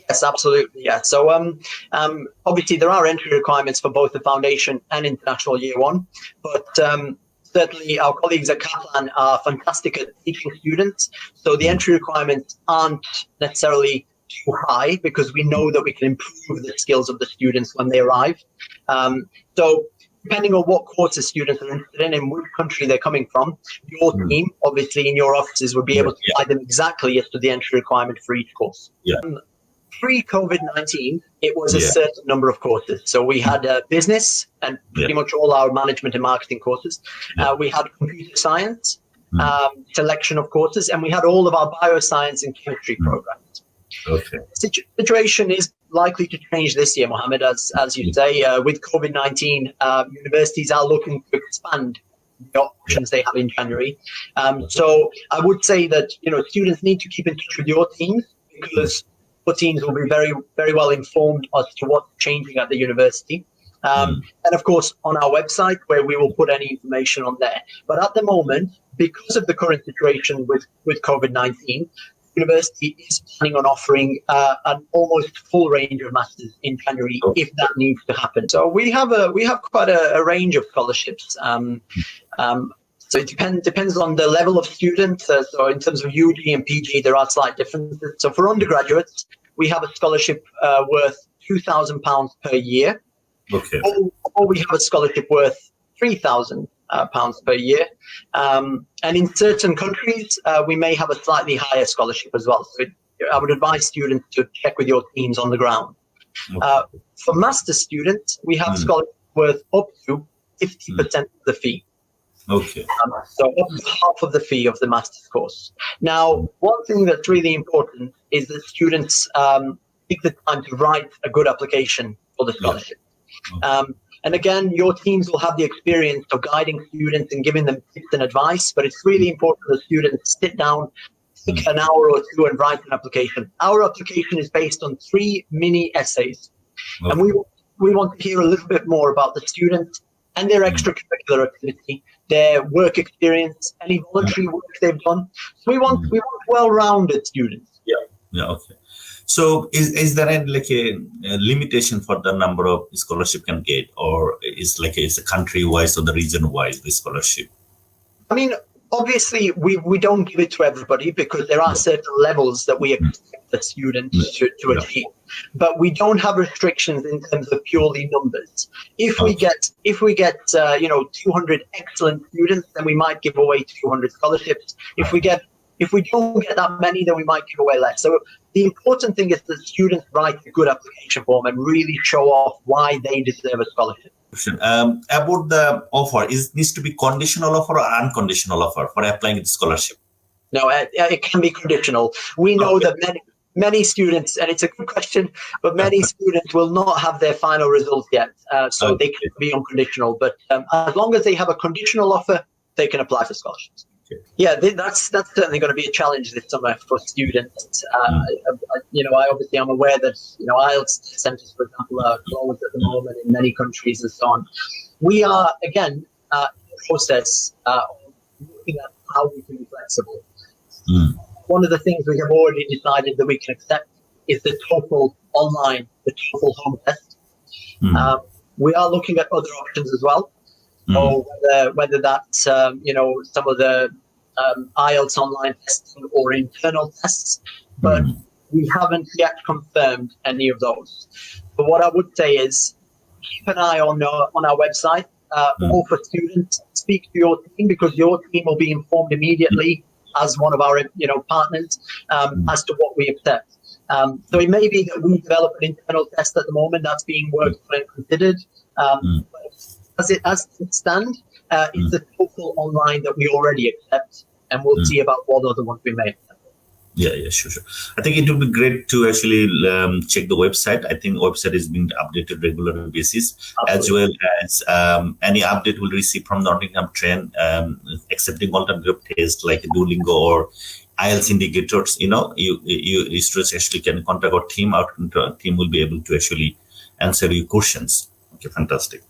Yes, absolutely. Yeah. So obviously there are entry requirements for both the foundation and international year one, but certainly our colleagues at Kaplan are fantastic at teaching students. So the entry requirements aren't necessarily too high because we know that we can improve the skills of the students when they arrive. So depending on what courses students are interested in which country they're coming from, your team, obviously in your offices, would be able to guide them exactly as to the entry requirement for each course. Pre-COVID-19, it was a certain number of courses. So we had business and pretty much all our management and marketing courses. We had computer science, selection of courses, and we had all of our bioscience and chemistry programs. Okay. Situation is likely to change this year, Mohammed, as you say. With COVID-19, universities are looking to expand the options they have in January. So I would say that students need to keep in touch with your teams because your teams will be very, very well informed as to what's changing at the university. And of course, on our website, where we will put any information on there. But at the moment, because of the current situation with COVID-19, university is planning on offering an almost full range of masters in January if that needs to happen. So we have quite a range of scholarships. So it depends on the level of student. So in terms of UG and PG, there are slight differences. So for undergraduates, we have a scholarship worth £2,000 per year. Okay. Or we have a scholarship worth £3,000 per year. And in certain countries, we may have a slightly higher scholarship as well. So I would advise students to check with your teams on the ground. For master's students, we have scholarships worth up to 50% of the fee. Okay. So up to half of the fee of the master's course. Now, one thing that's really important is that students take the time to write a good application for the scholarship. And again, your teams will have the experience of guiding students and giving them tips and advice, but it's really important that students sit down, take an hour or two and write an application. Our application is based on 3 mini essays. And we want to hear a little bit more about the student and their extracurricular activity, their work experience, any voluntary work they've done. So we want well-rounded students. Okay. So is there a limitation for the number of scholarship can get, or is it's a country-wise or the region-wise the scholarship? I mean, obviously we don't give it to everybody because there are certain levels that we expect the students to achieve. But we don't have restrictions in terms of purely numbers. If we get 200 excellent students, then we might give away 200 scholarships. If we don't get that many, then we might give away less. So the important thing is that students write a good application form and really show off why they deserve a scholarship. About the offer, needs to be conditional offer or unconditional offer for applying the scholarship? No, it can be conditional. We know that many students, and it's a good question, but many students will not have their final results yet. So they can be unconditional. But as long as they have a conditional offer, they can apply for scholarships. Yeah, that's certainly going to be a challenge this summer for students. I'm aware that IELTS centres, for example, are closed at the moment in many countries and so on. We are again in the process of looking at how we can be flexible. One of the things we have already decided that we can accept is the TOEFL online, the TOEFL home test. We are looking at other options as well. Or whether that's some of the IELTS online testing or internal tests, but we haven't yet confirmed any of those. But what I would say is keep an eye on our website. Or for students, speak to your team because your team will be informed immediately as one of our partners as to what we accept. So it may be that we develop an internal test at the moment that's being worked on and considered. As it stands, it's the TOEFL online that we already accept, and we'll see about what other ones we may accept. Yeah, sure. I think it would be great to actually check the website. I think the website is being updated regular basis. Absolutely. As well as any update we'll receive from Nottingham Trent, accepting alternative tests like Duolingo or IELTS indicators. You students actually can contact our team. Our team will be able to actually answer your questions. Okay, fantastic.